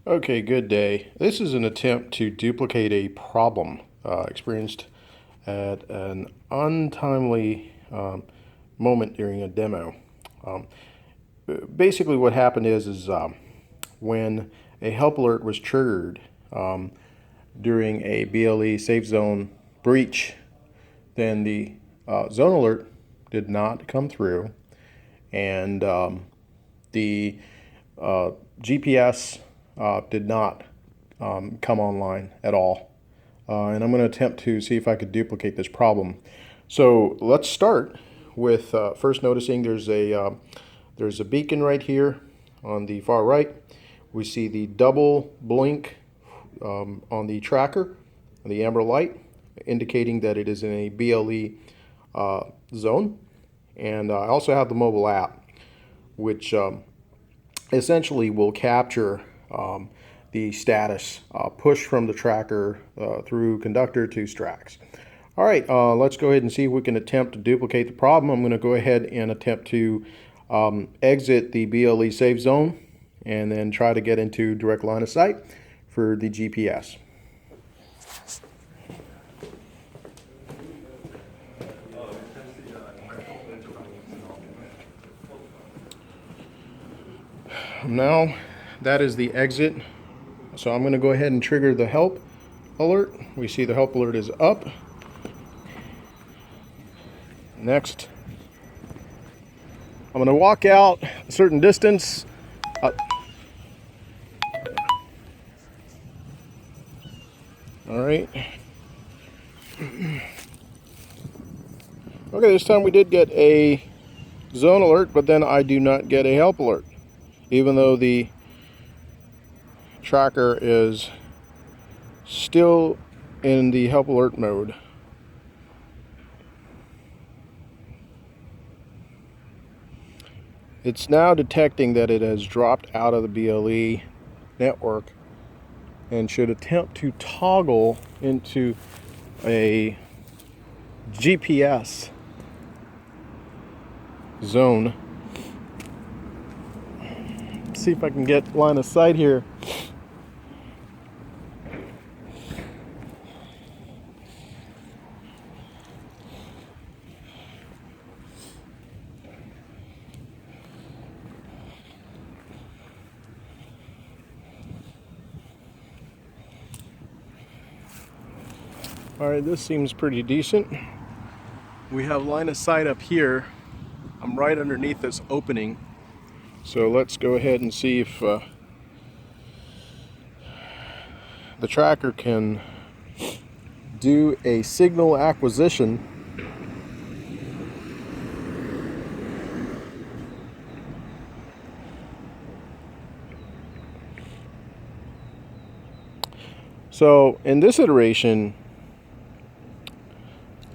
Okay, good day. This is an attempt to duplicate a problem experienced at an untimely moment during a demo. Um, Basically, what happened is when a help alert was triggered during a BLE safe zone breach, then the zone alert did not come through, and the GPS did not come online at all. And I'm going to attempt to see if I could duplicate this problem. So let's start with first noticing there's a beacon right here on the far right. We see the double blink on the tracker, the amber light, indicating that it is in a BLE zone. And I also have the mobile app, which essentially will capture the status push from the tracker through conductor to Strax. All right, let's go ahead and see if we can attempt to duplicate the problem. I'm going to go ahead and attempt to exit the BLE safe zone and then try to get into direct line of sight for the GPS. Now that is the exit. So I'm going to go ahead and trigger the help alert. We see the help alert is up. Next, I'm going to walk out a certain distance. All right. Okay, this time we did get a zone alert, but then I do not get a help alert, even though the tracker is still in the help alert mode. It's now detecting that it has dropped out of the BLE network and should attempt to toggle into a GPS zone. Let's see if I can get line of sight here. All right, this seems pretty decent. We have line of sight up here. I'm right underneath this opening. So let's go ahead and see if the tracker can do a signal acquisition. So in this iteration,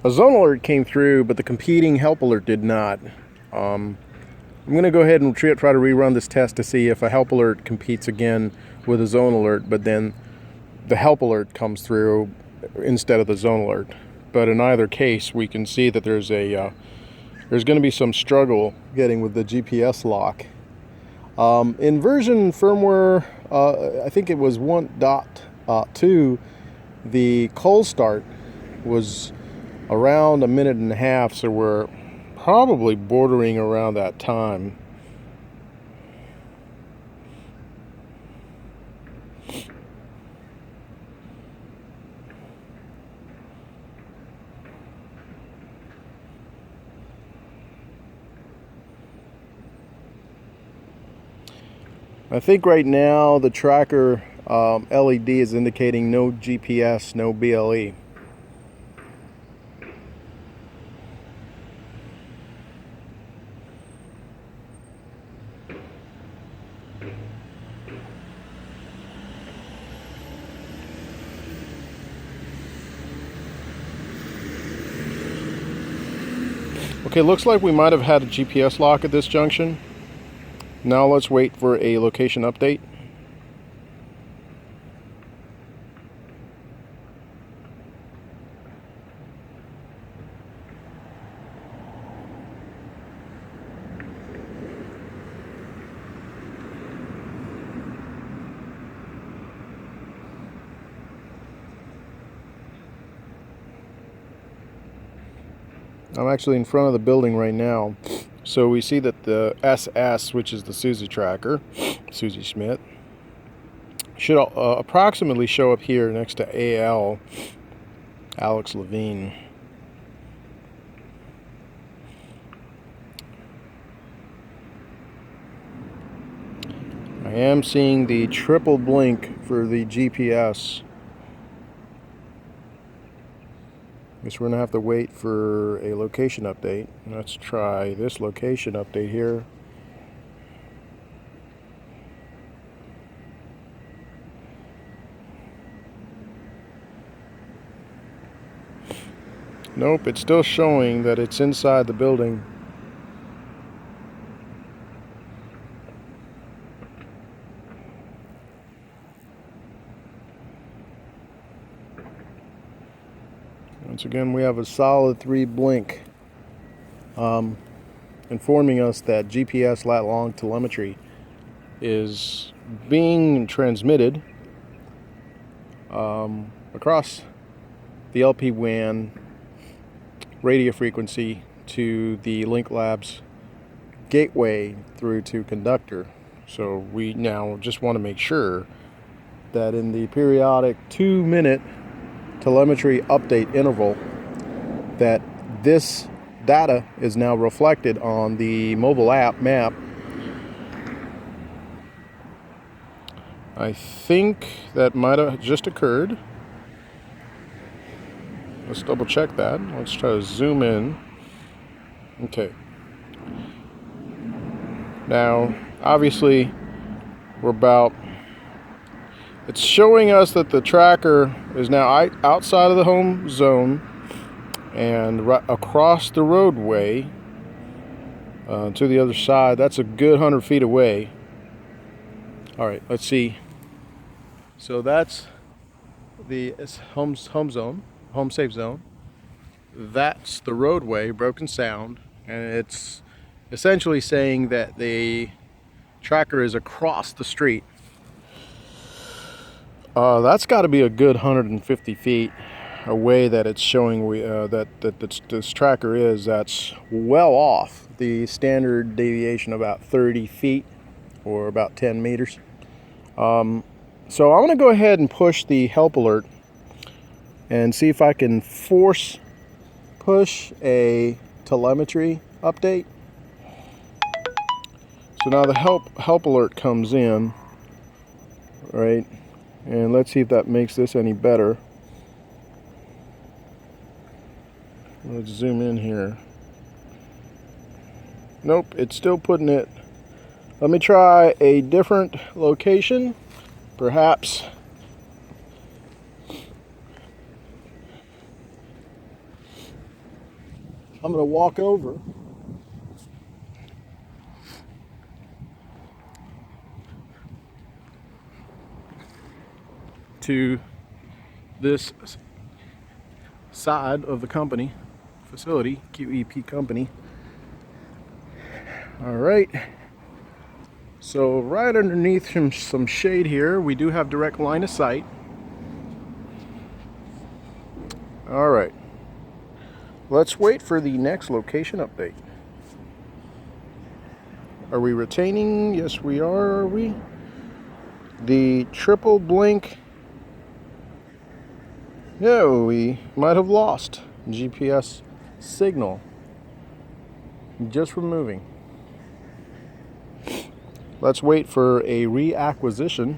a zone alert came through, but the competing help alert did not. I'm going to go ahead and try to rerun this test to see if a help alert competes again with a zone alert, but then the help alert comes through instead of the zone alert. But in either case, we can see that there's going to be some struggle getting with the GPS lock. In version firmware, I think it was 1.2, the cold start was around a minute and a half, so we're probably bordering around that time. I think right now the tracker LED is indicating no GPS, no BLE. Okay, looks like we might have had a GPS lock at this junction. Now let's wait for a location update. I'm actually in front of the building right now. So we see that the SS, which is the Susie tracker, Susie Schmidt, should approximately show up here next to AL, Alex Levine. I am seeing the triple blink for the GPS. Guess we're gonna have to wait for a location update. Let's try this location update here. Nope, it's still showing that it's inside the building. Once again, we have a solid 3 blink informing us that GPS lat long telemetry is being transmitted across the LP WAN radio frequency to the Link Labs gateway through to conductor. So we now just want to make sure that in the periodic 2-minute telemetry update interval that this data is now reflected on the mobile app map. I think that might have just occurred. Let's double check that. Let's try to zoom in. Okay. Now, obviously, it's showing us that the tracker is now outside of the home zone and right across the roadway to the other side. That's a good 100 feet away. All right, let's see. So that's the home zone, home safe zone. That's the roadway, broken sound, and it's essentially saying that the tracker is across the street. That's got to be a good 150 feet away that it's showing this tracker is. That's well off the standard deviation, about 30 feet or about 10 meters. So I'm going to go ahead and push the help alert and see if I can push a telemetry update. So now the help alert comes in, right? And let's see if that makes this any better. Let's zoom in here. Nope, it's still putting it. Let me try a different location, perhaps. I'm going to walk over to this side of the company facility, QEP company. All right. So right underneath some shade here, we do have direct line of sight. All right. Let's wait for the next location update. Are we retaining? Yes, we are we? The triple blink. No, we might have lost GPS signal. Just removing. Let's wait for a reacquisition.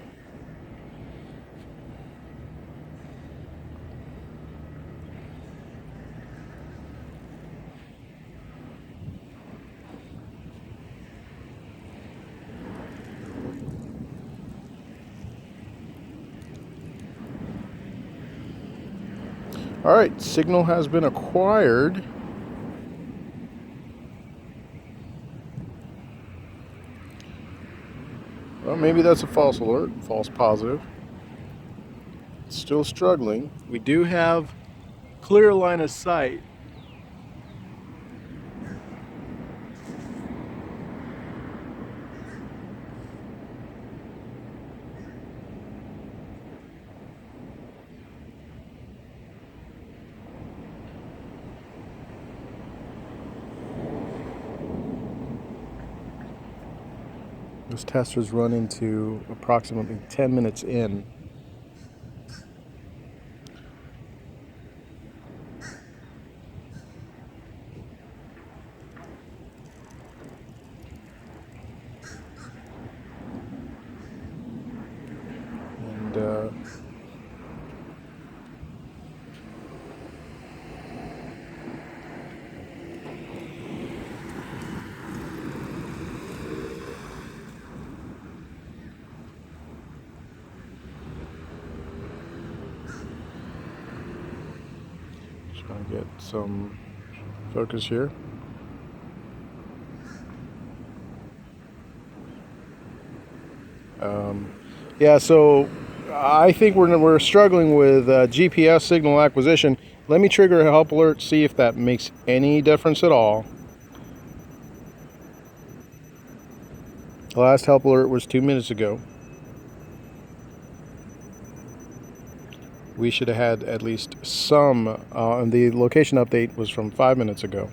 All right, signal has been acquired. Well, maybe that's a false alert, false positive. Still struggling. We do have clear line of sight. This test was run into approximately 10 minutes in. And trying to get some focus here. Yeah, so I think we're struggling with GPS signal acquisition. Let me trigger a help alert, see if that makes any difference at all. The last help alert was 2 minutes ago. We should have had at least some, and the location update was from 5 minutes ago.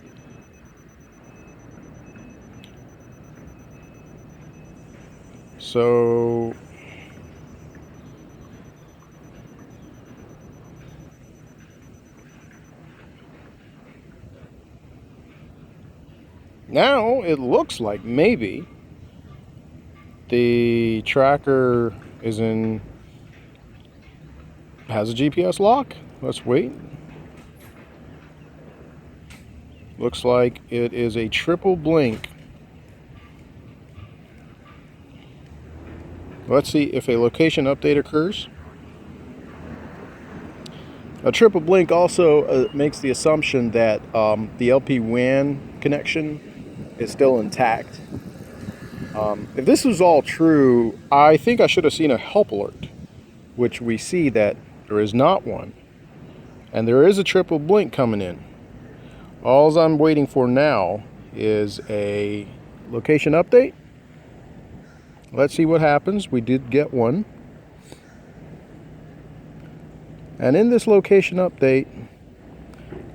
So now it looks like maybe the tracker has a GPS lock. Let's wait. Looks like it is a triple blink. Let's see if a location update occurs. A triple blink also makes the assumption that the LP WAN connection is still intact. If this was all true, I think I should have seen a help alert, which we see that there is not one. And there is a triple blink coming in. All I'm waiting for now is a location update. Let's see what happens. We did get one. And in this location update,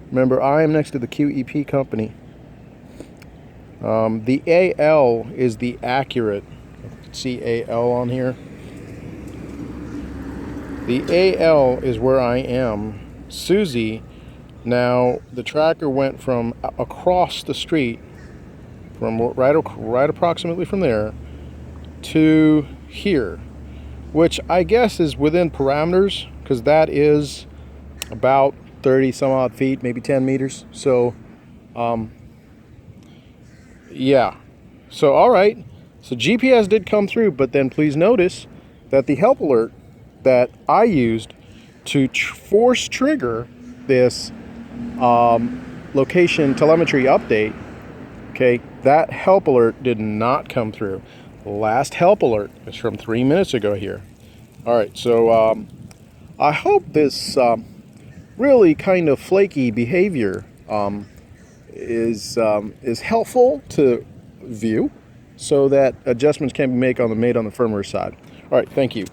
remember, I am next to the QEP company. The AL is the accurate. You can see AL on here. The AL is where I am. Susie, now the tracker went from across the street, from right approximately from there, to here, which I guess is within parameters, because that is about 30 some odd feet, maybe 10 meters. So yeah, so all right, so GPS did come through, but then please notice that the help alert that I used to force trigger this location telemetry update, okay, that help alert did not come through. The last help alert is from 3 minutes ago here. All right, so I hope this really kind of flaky behavior is helpful to view, so that adjustments can be made on the firmware side. All right, thank you.